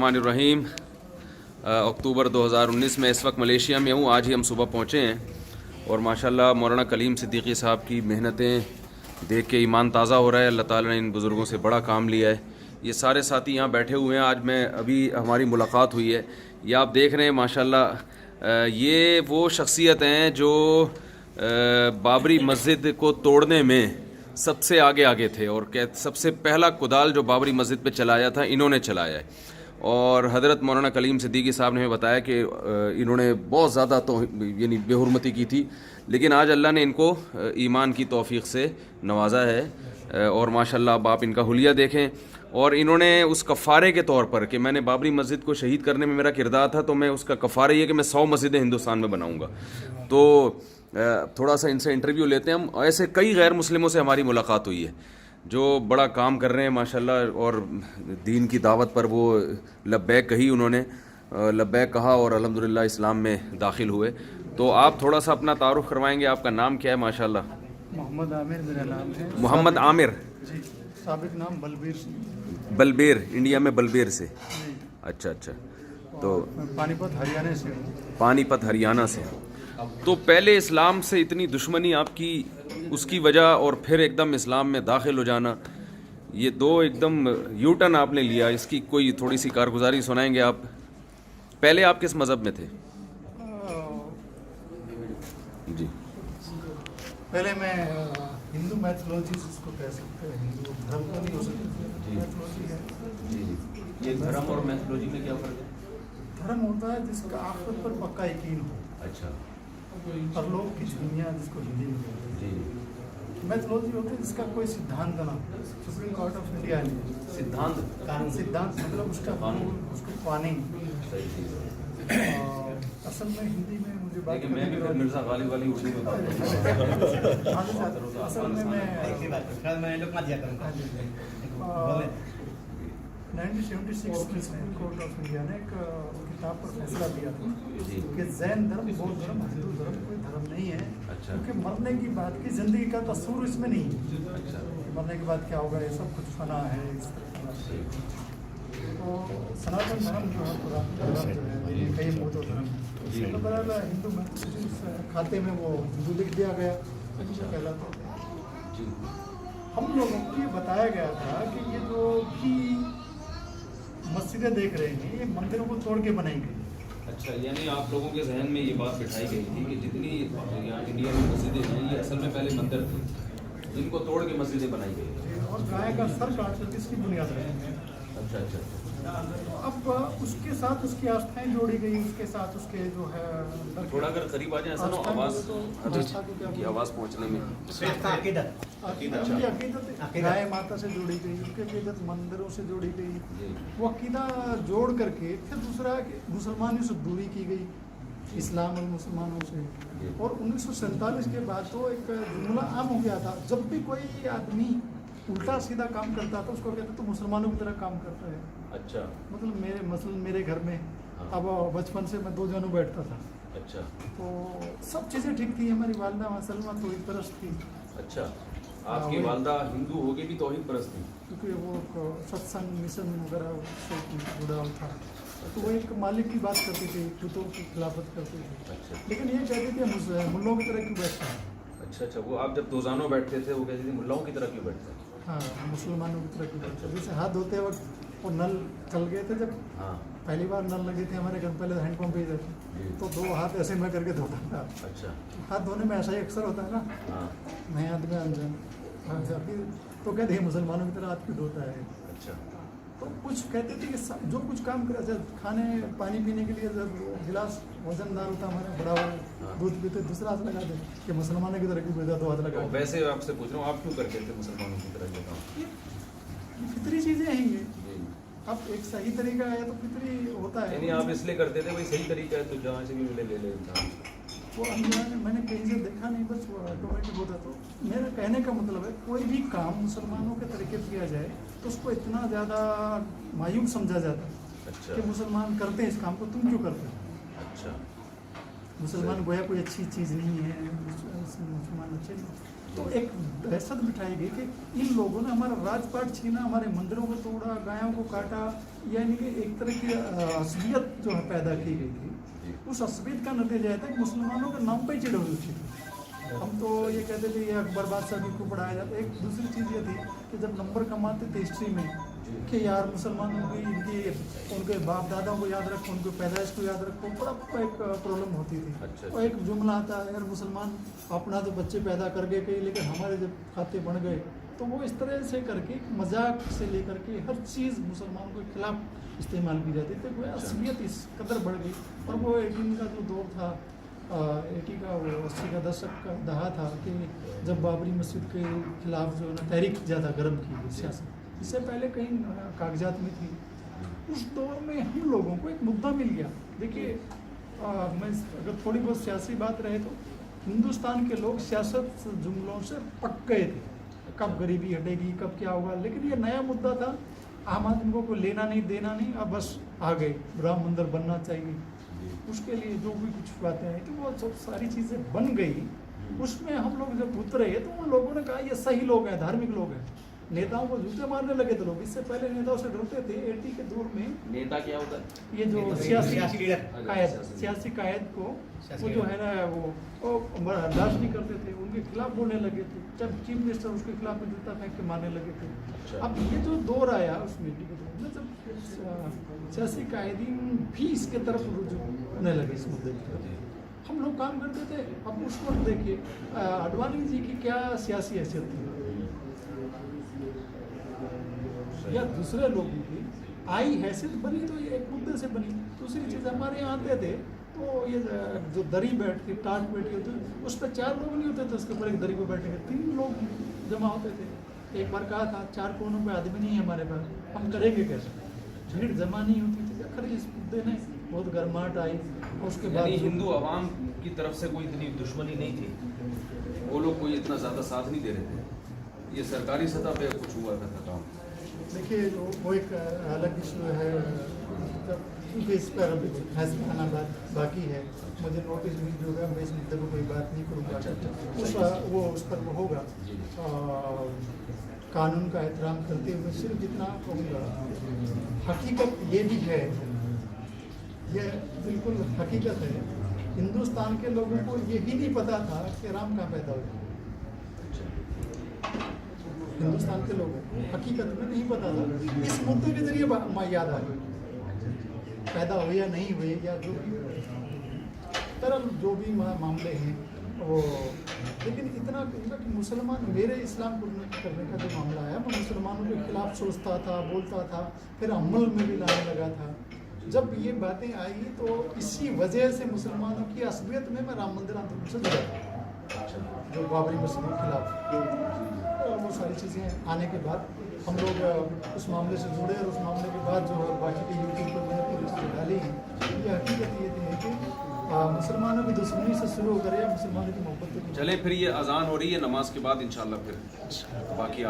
रहीम। अक्टूबर 2019 में इस वक्त मलेशिया में हूँ। आज ही हम सुबह पहुँचे हैं और माशाल्लाह मौलाना कलीम सिद्दीकी साहब की मेहनतें देख के ईमान ताज़ा हो रहा है। अल्लाह ताला ने इन बुज़ुर्गों से बड़ा काम लिया है। ये सारे साथी यहाँ बैठे हुए हैं। आज मैं अभी हमारी मुलाकात हुई है। ये आप देख रहे हैं माशाल्लाह, ये वो शख्सियत हैं जो बाबरी मस्जिद को तोड़ने में सबसे आगे थे और सबसे पहला कुदाल जो बाबरी मस्जिद पे चलाया था इन्होंने चलाया है। और हज़रत मौलाना कलीम सिद्दीकी साहब ने हमें बताया कि इन्होंने बहुत ज़्यादा तो यानी बेहुरमती की थी, लेकिन आज अल्लाह ने इनको ईमान की तौफीक से नवाजा है। और माशाल्लाह अब आप इनका हुलिया देखें। और इन्होंने उस कफ़ारे के तौर पर कि मैंने बाबरी मस्जिद को शहीद करने में मेरा किरदार था, तो मैं उसका कफ़ारा ये कि मैं 100 मस्जिदें हिंदुस्तान में बनाऊँगा। तो थोड़ा सा इनसे इंटरव्यू लेते हैं हम। ऐसे कई गैर मुस्लिमों से हमारी मुलाकात हुई है जो बड़ा काम कर रहे हैं माशाल्लाह, और दीन की दावत पर वो लब्बैक कही, उन्होंने लब्बैक कहा और अल्हम्दुलिल्लाह इस्लाम में दाखिल हुए। तो आप थोड़ा सा अपना तारुफ करवाएंगे, आपका नाम क्या है? माशाल्लाह। मोहम्मद आमिर मेरा नाम है। मोहम्मद आमिर जी, साबिक नाम बलबीर सिंह। बलबीर, इंडिया में बलबीर से। अच्छा अच्छा। तो मैं पानीपत हरियाणा से हूँ। पानीपत हरियाणा से। तो पहले इस्लाम से इतनी दुश्मनी आपकी, उसकी वजह और फिर एकदम इस्लाम में दाखिल हो जाना, ये दो एकदम यू टर्न आपने लिया, इसकी कोई थोड़ी सी कारगुजारी सुनाएंगे आप? पहले आप किस मज़हब में थे? जी। पहले मैं हिंदू मैथोलॉजी जिसको कह सकते हैं, हिंदू धर्म तो नहीं हो सकता, मैथोलॉजी है। जी। ये धर्म और मैथोलॉजी में क्या फ़र्क है? धर्म होता है जिसका आखिरत पर पक्का यकीन हो। अच्छा। परलोक की दुनिया जिसको हिंदी में कहते हैं। जी। मैथोलॉजी होती है जिसका कोई सिद्धांत ना, सुप्रीम कोर्ट ऑफ इंडिया ने सिद्धांत, सिद्धांत मतलब उसका कानून, उसको पाने। असल में हिंदी में मुझे बात मैं भी फिर मिर्ज़ा गालिब वाली उर्दू में बात असल में मैं 1976 में सुप्रीम कोर्ट ऑफ इंडिया ने एक किताब पर फैसला दिया था कि जैन धर्म, बौद्ध धर्म, हिंदू धर्म कोई धर्म नहीं है। अच्छा। क्योंकि मरने की बात की जिंदगी का तस्वुर इसमें नहीं है। अच्छा। मरने के बाद क्या होगा ये सब कुछ फना है इस तरह से। तो सनातन धर्म जो है, पुरातन धर्म जो है, ये कई मोटो धर्म है, तो बराबर हिंदू में खाते में वो हिंदू लिख दिया गया, कहलाता है। हम लोगों को ये बताया गया था कि ये जो भी मस्जिदें देख रहे हैं ये मंदिरों को तोड़ के बनाई गई। अच्छा, यानी आप लोगों के जहन में ये बात बिठाई गई थी कि जितनी यहाँ इंडिया में मस्जिदें हैं ये असल में पहले मंदिर थे जिनको तोड़ के मस्जिदें बनाई गई। और गाय का सर काट कर किसकी बुनियाद रहे। अच्छा अच्छा। अब उसके साथ उसकी आस्थाएं जोड़ी गई, उसके साथ उसके जो है थोड़ा अगर करीब आ जाए ऐसा ना आवाज़ की आवाज़ पहुँचने में। अकीदत गाय माता से जोड़ी गई, उसकी अकीदत मंदिरों से जोड़ी गई। वो अकीदा जोड़ करके फिर दूसरा मुसलमानों से दूरी की गई, इस्लाम और मुसलमानों से। और 1947 के बाद तो एक जुमला आम हो गया था, जब भी कोई आदमी उल्टा सीधा काम करता था उसको कहते तो मुसलमानों की तरह काम करता है। अच्छा। मतलब मेरे घर में अब बचपन से मैं 2 जनों बैठता था। अच्छा। तो सब चीज़ें ठीक थी। हमारी वालदा सलमा तौहीद परस्त थी। अच्छा, आपकी वालदा हिंदू होके भी तौहीद परस्त थी? क्योंकि वो सत्संग मिशन वगैरह से जुड़ा था। तो वो एक मालिक की बात करती थी, जूतों की खिलाफत करती थी। अच्छा। लेकिन ये कहती थी मुल्लों की तरह क्यों बैठता है। अच्छा अच्छा। वो आप जब दोजानो बैठते थे वो कहती थी मुल्लाओं की तरह क्यों बैठते हैं? हाँ, मुसलमानों की तरह क्यों बैठता है। जैसे हाथ धोते वक्त वो नल चल गए थे, जब हाँ पहली बार नल लगे थे हमारे घर, पहले हैंडपम्प ही थे, तो 2 हाथ ऐसे मैं करके धोता था। अच्छा। हाथ धोने में ऐसा ही अक्सर होता है ना। हाँ। नए आदमी अनजान तो कहते हैं मुसलमानों की तरह हाथ क्यों धोता है। अच्छा। तो कुछ कहते थे कि जो कुछ काम करा जाए, खाने पानी पीने के लिए जब गिलास वजनदार होता हमारे बड़ा हुआ दूध पीते, दूसरा हाथ लगा दे कि मुसलमानों की तरह क्यों बेचा, 2 हाथ लगा। वैसे आपसे पूछ रहा हूँ, आप क्यों करते थे मुसलमानों की तरह ये काम? फितरी चीज़ें हैं ये। अब एक सही तरीका है तो फितरी होता है। यानी आप इसलिए करते थे भाई सही तरीका है तो जहाँ से भी मिले ले ले इंसान। वो मैंने कहीं से देखा नहीं, बस वो ऑटोमेटिक होता। तो मेरा कहने का मतलब है कोई भी काम मुसलमानों के तरीके से किया जाए तो उसको इतना ज़्यादा मायूब समझा जाता है। अच्छा। कि मुसलमान करते हैं इस काम को, तुम क्यों करते हो। अच्छा। मुसलमान गोया कोई अच्छी चीज़ नहीं है, मुसलमान अच्छे नहीं। तो एक दहशत बिठाई गई कि इन लोगों ने हमारा राजपाट छीना, हमारे मंदिरों को तोड़ा, गायों को काटा, यानी कि एक तरह की असबियत जो है पैदा की गई थी। उस असबियत का नतीजा था कि मुसलमानों के नाम पर ही चिड़ौली उठी थी। हम तो ये कहते थे ये अकबर बादशाह को पढ़ाया जाता। एक दूसरी चीज़ ये थी कि जब नंबर कमाते थे हिस्ट्री में कि यार मुसलमानों की इनकी उनके बाप दादाओं को याद रखो, उनके पैदाइश को याद रखो, बड़ा एक प्रॉब्लम होती थी। अच्छा। और एक जुमला आता है यार मुसलमान अपना तो बच्चे पैदा कर गए कई, लेकिन हमारे जब खाते बन गए, तो वो इस तरह से करके मजाक से लेकर के हर चीज़ मुसलमानों के खिलाफ इस्तेमाल की जाती थी। वो असलियत इस कदर बढ़ गई। और वो 18 का जो दौर था, 80 का वो 80 का दशक का दहा था कि जब बाबरी मस्जिद के खिलाफ जो है ना तहरीक ज़्यादा गर्म की गई सियासत, इससे पहले कहीं कागजात में थी। उस दौर में हम लोगों को एक मुद्दा मिल गया। देखिए मैं अगर थोड़ी बहुत सियासी बात रहे तो हिंदुस्तान के लोग सियासत जुमलों से पक गए थे, कब गरीबी हटेगी, कब क्या होगा। लेकिन ये नया मुद्दा था, आम आदमी को कोई लेना नहीं देना नहीं, अब बस आ गए राम मंदिर बनना चाहिए, उसके लिए जो भी कुछ बातें आई थी वो सब सारी चीज़ें बन गई। उसमें हम लोग जब उतरे तो उन लोगों ने कहा ये सही लोग हैं, धार्मिक लोग हैं। नेताओं को जूते मारने लगे थे लोग। इससे पहले नेताओं से डरते थे। 80 के दौर में नेता क्या होता है? ये जो सियासी कायद, सियासी कायद को वो जो है ना वो बर्दाश्त नहीं करते थे, उनके खिलाफ बोलने लगे थे। जब चीफ मिनिस्टर उसके खिलाफ में जूता फेंक के मारने लगे थे। अब ये जो दौर आया उस मीटिंग के दौर में, जब सियासी कायदीन भी इसके तरफ रुझू होने लगे इस मुद्दे की, हम लोग काम करते थे। अब उस वक्त देखिए अडवाणी जी की क्या सियासी हैसियत थी या दूसरे लोगों की आई हैसियत बनी, तो ये एक मुद्दे से बनी। दूसरी चीज़ हमारे यहाँ आते थे तो ये जो दरी बैठती टाट बैठी होती उस पर 4 लोग नहीं होते थे, उसके ऊपर एक दरी पर बैठे 3 लोग जमा होते थे। एक बार कहा था 4 कोनों पे आदमी नहीं है हमारे पास, हम करेंगे कैसे? भीड़ जमा नहीं होती थी। आखिर इस मुद्दे ने बहुत गर्माहट आई। उसके बाद हिंदू आवाम की तरफ से कोई इतनी दुश्मनी नहीं थी, वो लोग कोई इतना ज़्यादा साथ नहीं दे रहे थे। ये सरकारी सतह पे कुछ हुआ था काम। देखिए वो एक अलग इशू है, क्योंकि इस पर अभी फैसला आना बाकी है। मुझे नोटिस भी जो है, मैं इस मुद्दे पर कोई बात नहीं करूँगा। उस पर वो होगा। कानून का एहतराम करते हुए सिर्फ इतना कहूँगा, हकीकत ये भी है, ये बिल्कुल हकीकत है, हिंदुस्तान के लोगों को यही नहीं पता था कि राम कहाँ पैदा हुआ। हिंदुस्तान के लोगों को हकीकत में नहीं पता था। इस मुद्दे के जरिए याद आ गई, पैदा हुए या नहीं हुए या जो भी तरह जो भी मामले हैं वो। लेकिन इतना कहूँगा कि मुसलमान, मेरे इस्लाम को करने का जो मामला है, मैं मुसलमानों के खिलाफ सोचता था, बोलता था, फिर अमल में भी लाने लगा था। जब ये बातें आई तो इसी वजह से मुसलमानों की असबियत में मैं राम मंदिर आंदोलन से जुड़ा था, जो बाबरी मस्जिद के खिलाफ। वो सारी चीज़ें आने के बाद हम लोग उस मामले से जुड़े, और उस मामले के बाद जो बाकी के यूट्यूब पर मैंने पूरी चीज़ें डाली हैं। ये हकीकत ये है कि मुसलमानों की दुश्मनी से शुरू करें, मुसलमानों की मोहब्बत। चले फिर ये अजान हो रही है, नमाज के बाद इंशाल्लाह फिर बाकी